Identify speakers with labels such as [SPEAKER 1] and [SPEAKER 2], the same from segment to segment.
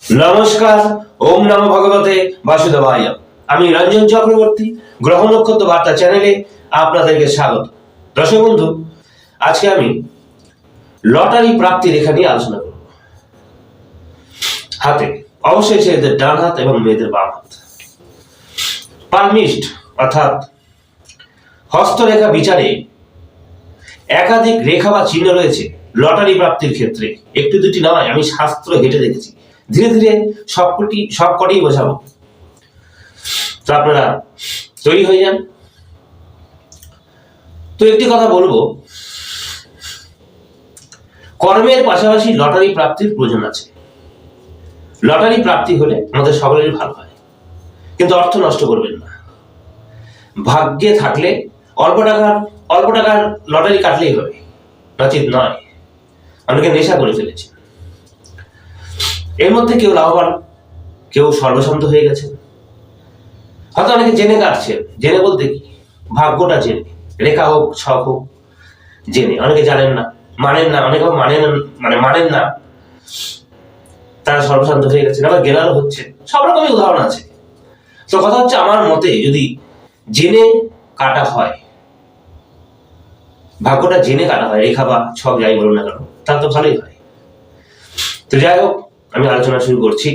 [SPEAKER 1] নমস্কার। ওম নমো ভগবতে বাসুদেবায়। আমি রঞ্জন চক্রবর্তী, গ্রহ নক্ষত্র বার্তা চ্যানেলে আপনাদেরকে স্বাগত। দর্শক বন্ধু, আজকে আমি লটারি প্রাপ্তি রেখা নিয়ে আলোচনা করব। হাতে অবশ্যই ছেলেদের ডান হাত এবং মেয়েদের বাম হাত। পালমিস্ট অর্থাৎ হস্তরেখা বিচারে একাধিক রেখা বা চিহ্ন রয়েছে লটারি প্রাপ্তির ক্ষেত্রে। একটু দুটি নয়, আমি শাস্ত্র ঘেটে দেখেছি। ধীরে ধীরে সবকটি বোঝাবো, তো আপনারা তৈরি হয়ে যান। তো একটি কথা বলবো, কর্মের পাশাপাশি লটারি প্রাপ্তির প্রয়োজন আছে। লটারি প্রাপ্তি হলে আমাদের সকলেরই ভালো হয়, কিন্তু অর্থ নষ্ট করবেন না। ভাগ্যে থাকলে অল্প টাকার লটারি কাটলেই হবে, নচিত নয়। অনেকে নেশা করে ফেলেছে, এর মধ্যে কেউ লাভবান, কেউ সর্বশান্ত হয়ে গেছে। হয়তো অনেকে জেনে কাটছে। জেনে বলতে কি, ভাগ্যটা জেনে, রেখা হোক ছক হোক জেনে। অনেকে জানেন না, মানেন না, অনেকে মানেন না, তারা সর্বশান্ত হয়ে গেছে, আবার গেলারও হচ্ছে। সব রকমই উদাহরণ আছে। তো কথা হচ্ছে, আমার মতে যদি জেনে কাটা হয়, ভাগ্যটা জেনে কাটা হয়, রেখা বা ছক যাই বলুন না কেন, তাহলে তো ভালোই হয়। তো যাই হোক, আমি আলোচনা শুরু করছি।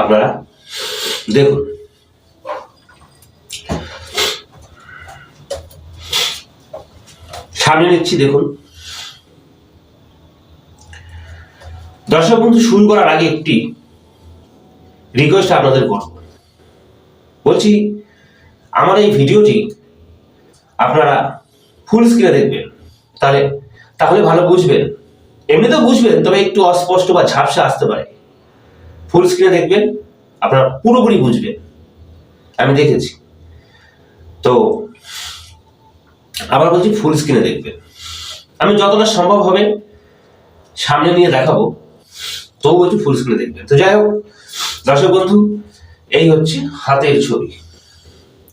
[SPEAKER 1] আপনারা দেখুন, সামনে নিচ্ছি। দেখুন দর্শক বন্ধু, শুরু করার আগে একটি রিকোয়েস্ট আপনাদের করব। বলছি, আমার এই ভিডিওটি আপনারা ফুল স্ক্রিনে দেখবেন, তাহলে ভালো বুঝবেন। এমনিতেও বুঝবেন, তবে একটু অস্পষ্ট বা ঝাপসা আসতে পারে। ফুল স্ক্রিনে দেখবেন, আপনারা পুরোপুরি বুঝবেন। আমি দেখেছি। তো আবার বলছি, ফুল স্ক্রিনে দেখবেন। আমি যতটা সম্ভব হবে সামনে নিয়ে দেখাবো, তবু বলছি ফুল স্ক্রিনে দেখবেন। তো যাই হোক দর্শক বন্ধু, এই হচ্ছে হাতের ছবি।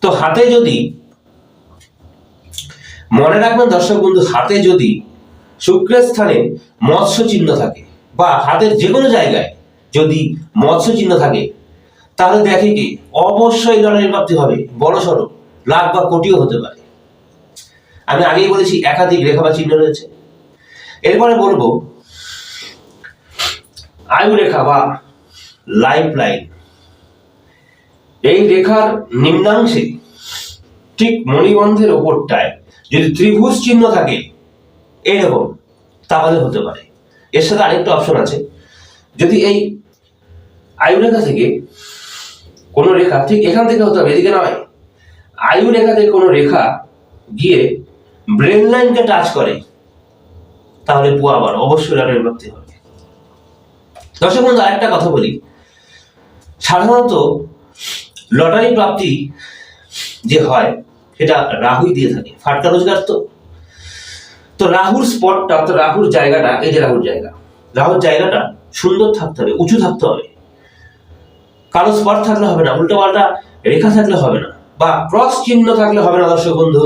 [SPEAKER 1] তো হাতে যদি, মনে রাখবেন দর্শক বন্ধু, হাতে যদি শুক্রের স্থানে মৎস্য চিহ্ন থাকে, বা হাতের যে কোনো জায়গায় যদি মৎস্য চিহ্ন থাকে, তাহলে দেখে কি অবশ্যই লটারি প্রাপ্তি হবে। বড় সড়ো লাখ বা কোটিও হতে পারে। আমি আগেই বলেছি একাধিক রেখা বা চিহ্ন রয়েছে। এরপরে বলবো আয়ু রেখা বা লাইফ লাইন। এই রেখার নিম্নাংশে ঠিক মণিবন্ধের ওপরটায় যদি ত্রিভুজ চিহ্ন থাকে এরকম, তাহলে হতে পারে। এর সাথে আরেকটা অপশন আছে, যদি এই আয়ু রেখা থেকে কোনো রেখা, ঠিক এখান থেকে হতে হবে, এদিকে নয়, আয়ু রেখা থেকে কোনো রেখা গিয়ে ব্রেন লাইনকে টাচ করে, তাহলে আবার অবশ্যই লটারি প্রাপ্তি হবে। দর্শক বন্ধু, আরেকটা কথা বলি, সাধারণত লটারি প্রাপ্তি যে হয় সেটা রাহুই দিয়ে থাকে। ফাটকা রোজগার তো রাহুর স্পটটা, তো রাহুর জায়গাটা, এই যে রাহুর জায়গাটা সুন্দর থাকতে হবে, উঁচু থাকতে হবে। কারো স্পট থাকলে হবে না, উল্টো পাল্টা রেখা থাকলে হবে না, বা ক্রস চিহ্ন থাকলে হবে না। দর্শক বন্ধু,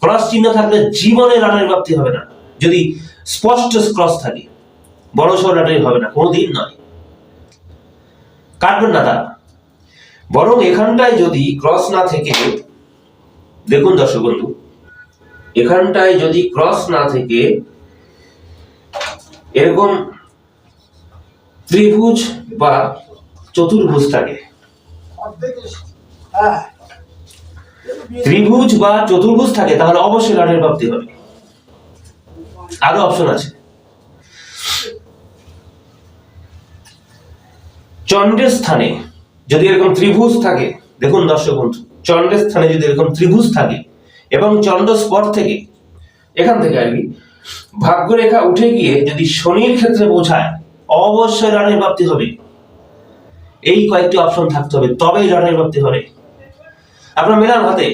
[SPEAKER 1] ক্রস চিহ্ন থাকলে জীবনে লটারি প্রাপ্তি হবে না। যদি স্পষ্ট ক্রস থাকে, বড় সড় লটারি হবে না, কোনোদিন নয়। কাটবেন না তারা। বরং এখানটায় যদি ক্রস না থেকে, দেখুন দর্শক বন্ধু, এখানটায় যদি ক্রস না থেকে এরকম ত্রিভুজ বা চতুর্ভুজ থাকে, তাহলে অবশ্যই লটারি প্রাপ্তি হবে। আরো অপশন আছে। চন্দ্রের স্থানে যদি এরকম ত্রিভুজ থাকে, দেখুন দর্শক বন্ধু, চন্দ্রের স্থানে যদি এরকম ত্রিভুজ থাকে এবং চন্দ্র স্পট থেকে, এখান থেকে আর কি ভাগ্যরেখা উঠে গিয়ে যদি শনির ক্ষেত্রে পৌঁছায়, অবশ্যই লটারি প্রাপ্তি হবে। এই কয়েকটি অপশন থাকতে হবে, তবেই লটারি প্রাপ্তি হবে। আপনার মেলান হাতে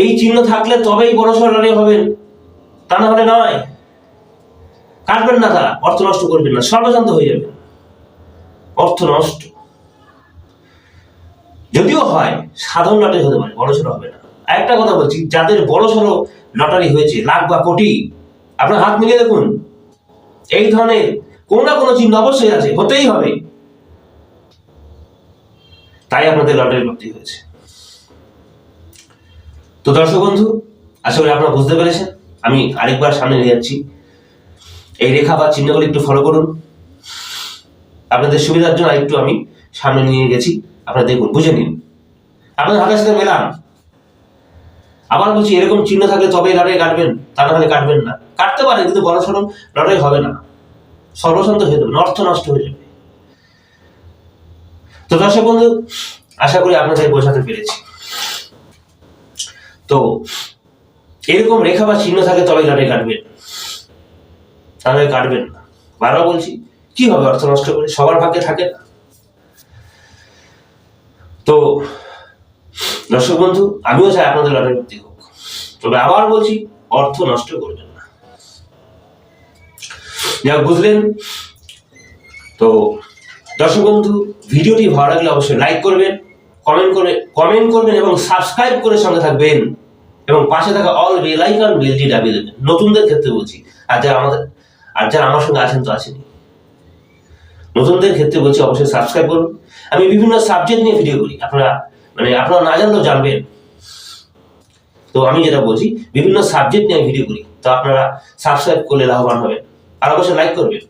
[SPEAKER 1] এই চিহ্ন থাকলে তবেই বড় সড় লটারি হবেন, তা না হলে নয়। কাটবেন না তারা, অর্থ নষ্ট করবেন না, সর্বশান্ত হয়ে যাবে, অর্থ নষ্ট। যদিও হয়, সাধারণ লটারি হতে পারে, বড় সড়ো হবে না। একটা কথা বলছি, যাদের বড় সড়ো লটারি হয়েছে, লাখ বা কোটি, আপনার হাত মিলিয়ে দেখুন, এই ধরনের কোনো না কোনো চিহ্ন অবশ্যই আছে, হতেই হবে। তাই আপনাদের লটারি প্রাপ্তি হয়েছে। তো দর্শক বন্ধু, আশা করি আপনারা বুঝতে পেরেছেন। আমি আরেকবার সামনে নিয়ে যাচ্ছি। এই রেখা বা চিহ্নগুলি একটু ফলো করুন। আপনাদের সুবিধার জন্য একটু আমি সামনে নিয়ে গেছি, আপনারা দেখুন, বুঝে নিন, আপনাদের হাতের সাথে মেলান। আবার বলছি, এরকম চিহ্ন থাকলে তবেই লটারি কাটবেন, তা না হলে কাটবেন না। কাটতে পারেন, কিন্তু বড় সড়ো লটারি হবে না, সর্বশান্ত হয়ে যাবে, অর্থ নষ্ট হয়ে যাবে। তো দর্শক বন্ধু, আশা করি আপনাদের বোঝাতে পেরেছি। তো এরকম রেখা বা চিহ্ন থাকে তবে লটারি কাটবেন, তাহলে কাটবেন না। বারবার বলছি, কি হবে অর্থ নষ্ট করে? সবার ভাগ্যে থাকে না। তো দর্শক বন্ধু, আমিও চাই আপনাদের লটারি প্রাপ্তি হোক, তবে আবার বলছি, অর্থ নষ্ট করবেন না। যা বুঝলেন। তো দর্শক বন্ধু, ভিডিওটি ভালো লাগলে অবশ্যই লাইক করবেন, কমেন্ট করবেন এবং সাবস্ক্রাইব করে সঙ্গে থাকবেন, এবং পাশে থাকা অল বেল আইকন বেলটি দাবিয়ে দেবেন, নতুনদের ক্ষেত্রে বলছি। আর যারা আমার সঙ্গে আছেন তো আছেনই, নতুনদের ক্ষেত্রে বলছি অবশ্যই সাবস্ক্রাইব করুন। আমি বিভিন্ন সাবজেক্ট নিয়ে ভিডিও করি, আপনারা না জানলেও জানবেন। তো আমি যেটা বলছি, বিভিন্ন সাবজেক্ট নিয়ে ভিডিও করি, তো আপনারা সাবস্ক্রাইব করলে লাভবান হবেন। আর অবশ্যই লাইক করবেন।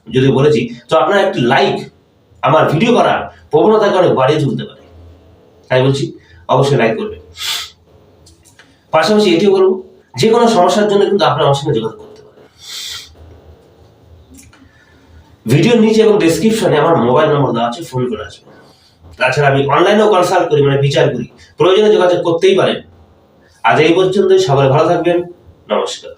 [SPEAKER 1] যদি বলেছি, তো আপনার একটি লাইক আমার ভিডিও করার প্রবণতাকে অনেক বাড়িয়ে তুলতে পারে। তাই বলছি, অবশ্যই লাইক করবেন। পাশাপাশি এটিও বলবো, যে কোনো সমস্যার জন্য কিন্তু আপনারা আমার সঙ্গে যোগাযোগ করতে পারেন। ভিডিওর নিচে এবং ডেসক্রিপশনে আমার মোবাইল নম্বর দেওয়া আছে, ফোন করে আসবেন। তাছাড়া আমি অনলাইনেও কনসাল্ট করি, বিচার করি, প্রয়োজনে যোগাযোগ করতেই পারেন। আজ এই পর্যন্তই, সবাই ভালো থাকবেন, নমস্কার।